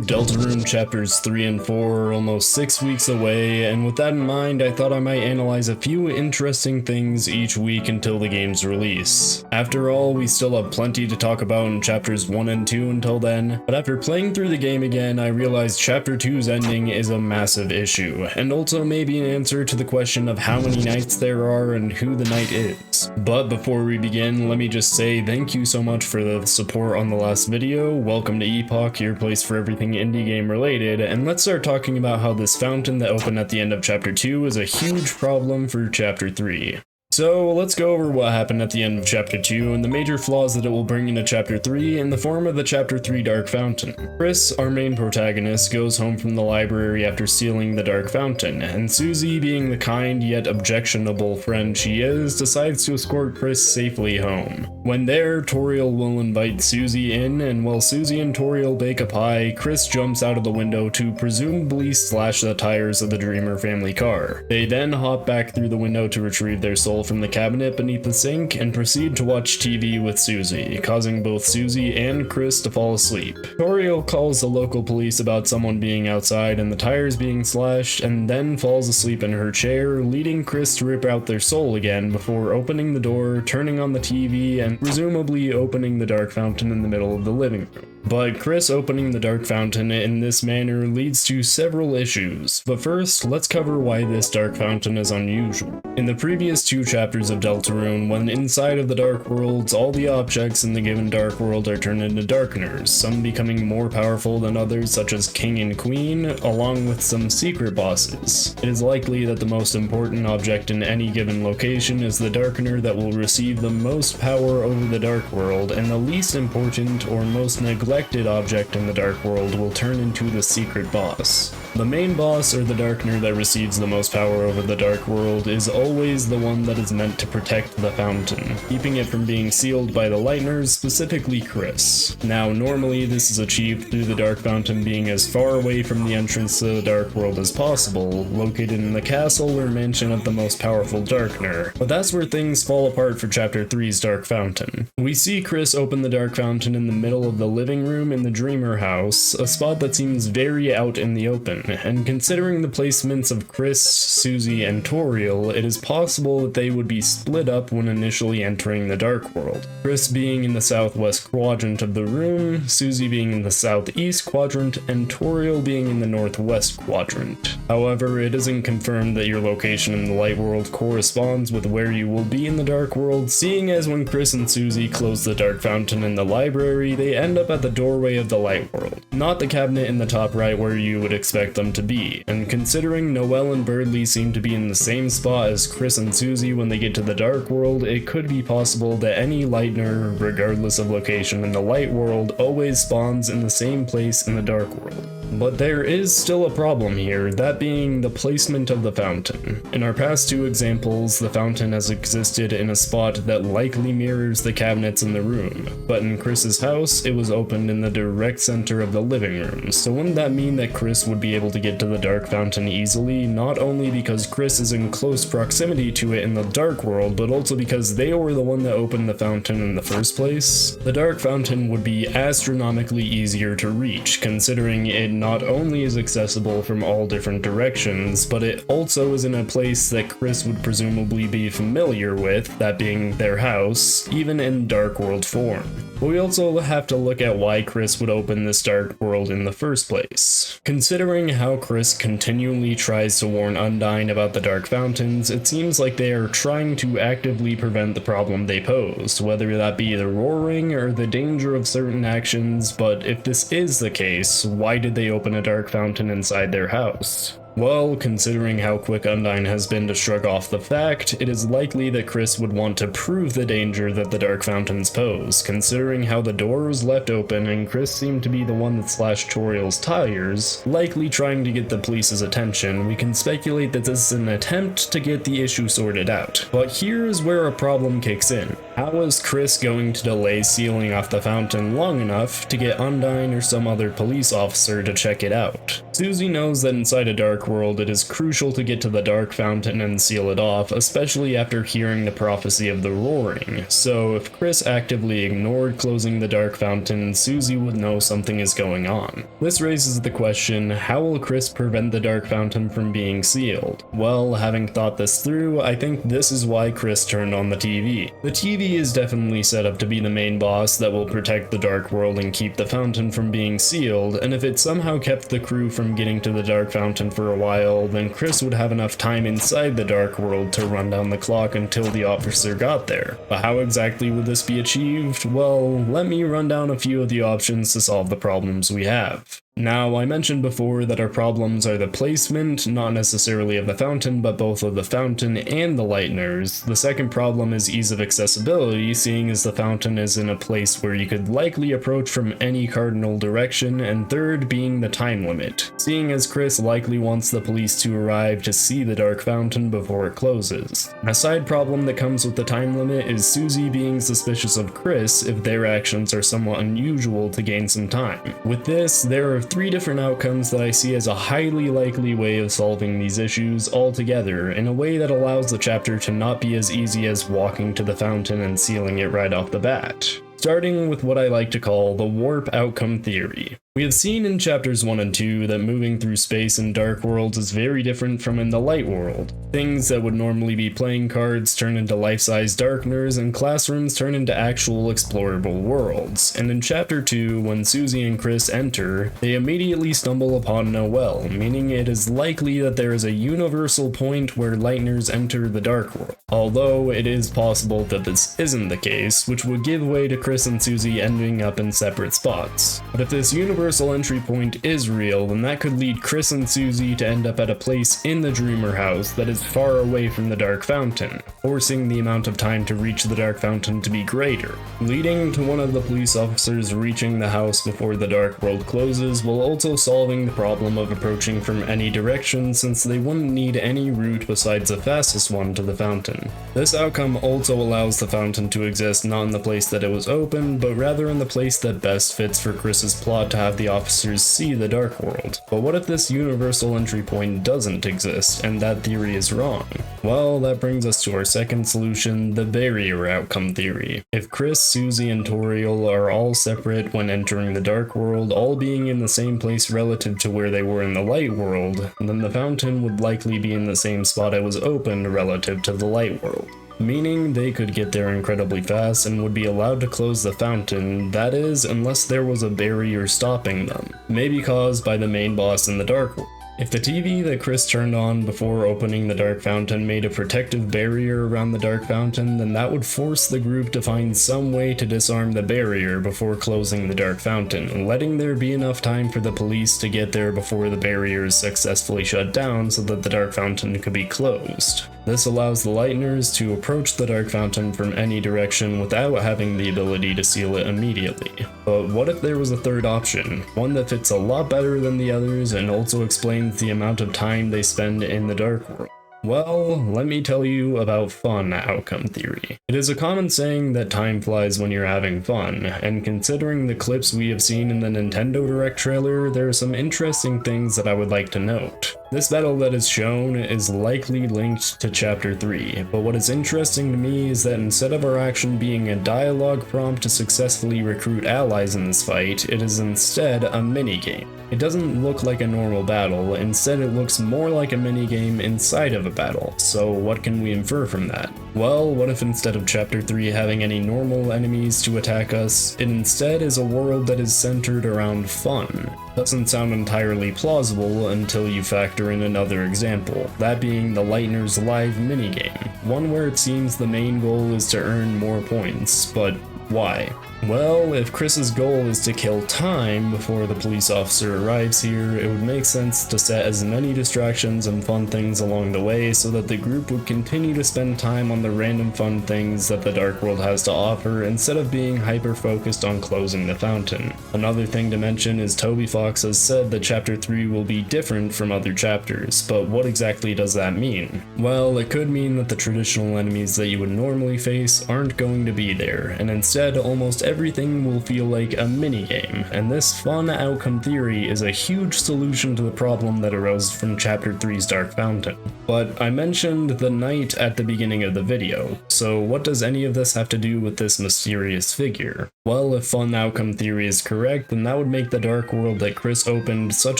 Deltarune chapters 3 and 4 are almost 6 weeks away, and with that in mind, I thought I might analyze a few interesting things each week until the game's release. After all, we still have plenty to talk about in chapters 1 and 2 until then, but after playing through the game again, I realized chapter 2's ending is a massive issue, and also maybe an answer to the question of how many knights there are and who the knight is. But before we begin, let me just say thank you so much for the support on the last video. Welcome to Epoch, your place for everything indie game related, and let's start talking about how this fountain that opened at the end of chapter 2 is a huge problem for chapter 3. So let's go over what happened at the end of chapter 2 and the major flaws that it will bring into chapter 3 in the form of the chapter 3 Dark Fountain. Chris, our main protagonist, goes home from the library after stealing the Dark Fountain, and Susie, being the kind yet objectionable friend she is, decides to escort Chris safely home. When there, Toriel will invite Susie in, and while Susie and Toriel bake a pie, Chris jumps out of the window to presumably slash the tires of the Dreamer family car. They then hop back through the window to retrieve their soul from the cabinet beneath the sink and proceed to watch TV with Susie, causing both Susie and Chris to fall asleep. Toriel calls the local police about someone being outside and the tires being slashed, and then falls asleep in her chair, leading Chris to rip out their soul again before opening the door, turning on the TV, and presumably opening the Dark Fountain in the middle of the living room. But Chris opening the Dark Fountain in this manner leads to several issues, but first, let's cover why this Dark Fountain is unusual. In the previous 2 chapters of Deltarune, when inside of the Dark Worlds, all the objects in the given Dark World are turned into Darkeners, some becoming more powerful than others such as King and Queen, along with some secret bosses. It is likely that the most important object in any given location is the Darkener that will receive the most power over the Dark World, and the least important or most neglected object in the Dark World will turn into the secret boss. The main boss, or the Darkener that receives the most power over the Dark World, is always the one that is meant to protect the fountain, keeping it from being sealed by the Lightners, specifically Chris. Now, normally this is achieved through the Dark Fountain being as far away from the entrance to the Dark World as possible, located in the castle or mansion of the most powerful Darkener. But that's where things fall apart for chapter 3's Dark Fountain. We see Chris open the Dark Fountain in the middle of the living room in the Dreamer house, a spot that seems very out in the open. And considering the placements of Chris, Susie, and Toriel, it is possible that they would be split up when initially entering the Dark World. Chris being in the southwest quadrant of the room, Susie being in the southeast quadrant, and Toriel being in the northwest quadrant. However, it isn't confirmed that your location in the Light World corresponds with where you will be in the Dark World, seeing as when Chris and Susie close the Dark Fountain in the library, they end up at the doorway of the Light World, not the cabinet in the top right where you would expect them to be, and considering Noelle and Birdley seem to be in the same spot as Chris and Susie when they get to the Dark World, it could be possible that any Lightner, regardless of location in the Light World, always spawns in the same place in the Dark World. But there is still a problem here, that being the placement of the fountain. In our past 2 examples, the fountain has existed in a spot that likely mirrors the cabinets in the room, but in Chris's house, it was opened in the direct center of the living room, so wouldn't that mean that Chris would be able to get to the Dark Fountain easily, not only because Chris is in close proximity to it in the Dark World, but also because they were the one that opened the fountain in the first place? The Dark Fountain would be astronomically easier to reach, considering it not only is accessible from all different directions, but it also is in a place that Chris would presumably be familiar with, that being their house, even in Dark World form. But we also have to look at why Chris would open this Dark World in the first place. Considering how Chris continually tries to warn Endng about the Dark Fountains, it seems like they are trying to actively prevent the problem they pose, whether that be the roaring or the danger of certain actions, but if this is the case, why did they open a Dark Fountain inside their house? Well, considering how quick Endng has been to shrug off the fact, it is likely that Chris would want to prove the danger that the Dark Fountains pose, considering how the door was left open and Chris seemed to be the one that slashed Toriel's tires, likely trying to get the police's attention. We can speculate that this is an attempt to get the issue sorted out. But here's where a problem kicks in. How is Chris going to delay sealing off the fountain long enough to get Endng or some other police officer to check it out? Susie knows that inside a dark world it is crucial to get to the dark fountain and seal it off, especially after hearing the prophecy of the roaring. So if Chris actively ignored closing the dark fountain, Susie would know something is going on. This raises the question, how will Chris prevent the dark fountain from being sealed? Well, having thought this through, I think this is why Chris turned on the TV. The TV is definitely set up to be the main boss that will protect the dark world and keep the fountain from being sealed, and if it somehow kept the crew from getting to the dark fountain for a while, then Chris would have enough time inside the dark world to run down the clock until the officer got there. But how exactly would this be achieved? Well, let me run down a few of the options to solve the problems we have. Now, I mentioned before that our problems are the placement, not necessarily of the fountain, but both of the fountain and the lighteners. The second problem is ease of accessibility, seeing as the fountain is in a place where you could likely approach from any cardinal direction, and third being the time limit, seeing as Chris likely wants the police to arrive to see the dark fountain before it closes. A side problem that comes with the time limit is Susie being suspicious of Chris if their actions are somewhat unusual to gain some time. With this, there are 3 different outcomes that I see as a highly likely way of solving these issues altogether in a way that allows the chapter to not be as easy as walking to the fountain and sealing it right off the bat. Starting with what I like to call the warp outcome theory. We have seen in chapters 1 and 2 that moving through space in dark worlds is very different from in the light world. Things that would normally be playing cards turn into life-size darkeners, and classrooms turn into actual explorable worlds. And in chapter 2, when Susie and Chris enter, they immediately stumble upon Noelle, meaning it is likely that there is a universal point where lighteners enter the dark world. Although it is possible that this isn't the case, which would give way to Chris and Susie ending up in separate spots. But if this universal entry point is real, then that could lead Chris and Susie to end up at a place in the Dreamer house that is far away from the Dark Fountain, forcing the amount of time to reach the Dark Fountain to be greater, leading to one of the police officers reaching the house before the Dark World closes, while also solving the problem of approaching from any direction, since they wouldn't need any route besides the fastest one to the fountain. This outcome also allows the fountain to exist not in the place that it was open, but rather in the place that best fits for Chris's plot to have the officers see the Dark World. But what if this universal entry point doesn't exist, and that theory is wrong? Well, that brings us to our second solution, the barrier outcome theory. If Chris, Susie, and Toriel are all separate when entering the Dark World, all being in the same place relative to where they were in the Light World, then the fountain would likely be in the same spot it was opened relative to the Light World, meaning they could get there incredibly fast and would be allowed to close the fountain, that is, unless there was a barrier stopping them, maybe caused by the main boss in the Dark World. If the TV that Chris turned on before opening the Dark Fountain made a protective barrier around the Dark Fountain, then that would force the group to find some way to disarm the barrier before closing the Dark Fountain, letting there be enough time for the police to get there before the barrier is successfully shut down so that the Dark Fountain could be closed. This allows the Lighteners to approach the Dark Fountain from any direction without having the ability to seal it immediately. But what if there was a third option, one that fits a lot better than the others and also explains the amount of time they spend in the Dark World? Well, let me tell you about fun outcome theory. It is a common saying that time flies when you're having fun, and considering the clips we have seen in the Nintendo Direct trailer, there are some interesting things that I would like to note. This battle that is shown is likely linked to Chapter 3, but what is interesting to me is that instead of our action being a dialogue prompt to successfully recruit allies in this fight, it is instead a minigame. It doesn't look like a normal battle, instead it looks more like a minigame inside of a battle, so what can we infer from that? Well, what if instead of Chapter 3 having any normal enemies to attack us, it instead is a world that is centered around fun? Doesn't sound entirely plausible until you factor in another example, that being the Lighteners Live minigame, one where it seems the main goal is to earn more points, but why? Well, if Chris's goal is to kill time before the police officer arrives here, it would make sense to set as many distractions and fun things along the way so that the group would continue to spend time on the random fun things that the Dark World has to offer instead of being hyper-focused on closing the fountain. Another thing to mention is Toby Fox has said that Chapter 3 will be different from other chapters, but what exactly does that mean? Well, it could mean that the traditional enemies that you would normally face aren't going to be there, and instead almost everything will feel like a minigame, and this fun outcome theory is a huge solution to the problem that arose from Chapter 3's Dark Fountain. But I mentioned the knight at the beginning of the video, so what does any of this have to do with this mysterious figure? Well, if fun outcome theory is correct, then that would make the dark world that Chris opened such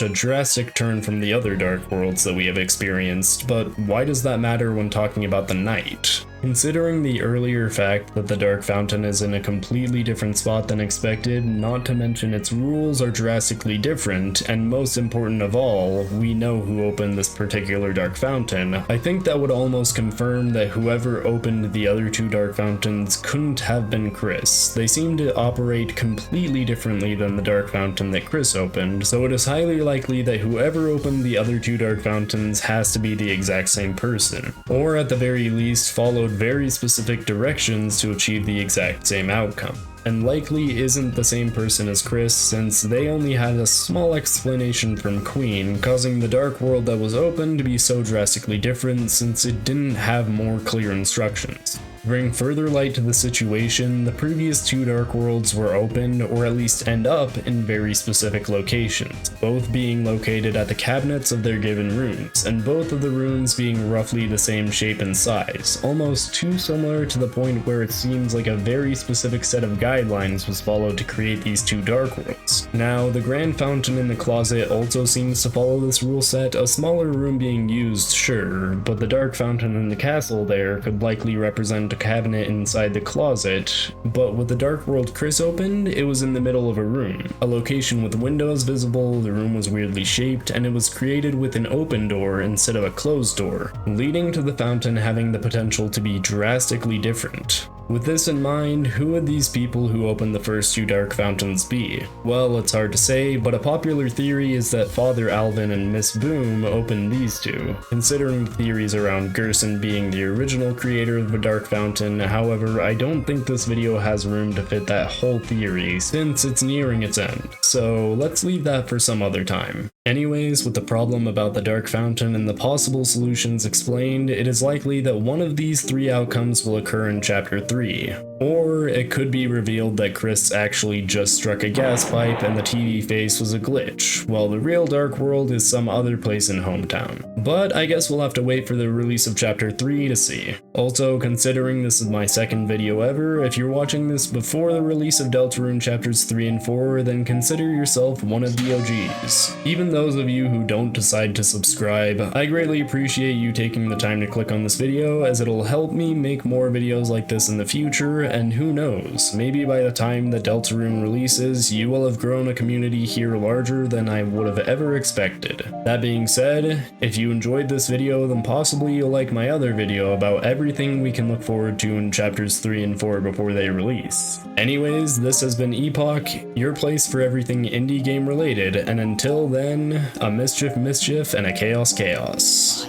a drastic turn from the other dark worlds that we have experienced, but why does that matter when talking about the knight? Considering the earlier fact that the Dark Fountain is in a completely different spot than expected, not to mention its rules are drastically different, and most important of all, we know who opened this particular Dark Fountain, I think that would almost confirm that whoever opened the other two Dark Fountains couldn't have been Chris. They seem to operate completely differently than the Dark Fountain that Chris opened, so it is highly likely that whoever opened the other two Dark Fountains has to be the exact same person, or at the very least followed very specific directions to achieve the exact same outcome. And likely isn't the same person as Chris, since they only had a small explanation from Queen, causing the dark world that was open to be so drastically different since it didn't have more clear instructions. To bring further light to the situation, the previous two Dark Worlds were opened, or at least end up, in very specific locations, both being located at the cabinets of their given rooms, and both of the rooms being roughly the same shape and size, almost too similar to the point where it seems like a very specific set of guidelines was followed to create these two Dark Worlds. Now, the Grand Fountain in the closet also seems to follow this rule set, a smaller room being used, sure, but the Dark Fountain in the castle there could likely represent a cabinet inside the closet, but with the dark world Chris opened, it was in the middle of a room, a location with windows visible, the room was weirdly shaped, and it was created with an open door instead of a closed door, leading to the fountain having the potential to be drastically different. With this in mind, who would these people who opened the first two Dark Fountains be? Well, it's hard to say, but a popular theory is that Father Alvin and Miss Boom opened these two. Considering the theories around Gerson being the original creator of the Dark Fountain, however, I don't think this video has room to fit that whole theory since it's nearing its end, so let's leave that for some other time. Anyways, with the problem about the Dark Fountain and the possible solutions explained, it is likely that one of these three outcomes will occur in Chapter 3. Or it could be revealed that Chris actually just struck a gas pipe and the TV face was a glitch, while the real Dark World is some other place in Hometown. But I guess we'll have to wait for the release of Chapter 3 to see. Also, considering this is my second video ever, if you're watching this before the release of Deltarune Chapters 3 and 4, then consider yourself one of the OGs. Even those of you who don't decide to subscribe, I greatly appreciate you taking the time to click on this video, as it'll help me make more videos like this in the future, and who knows, maybe by the time that Deltarune releases, you will have grown a community here larger than I would have ever expected. That being said, if you enjoyed this video, then possibly you'll like my other video about everything we can look forward to in Chapters 3 and 4 before they release. Anyways, this has been Epoch, your place for everything indie game related, and until then, a mischief and a chaos.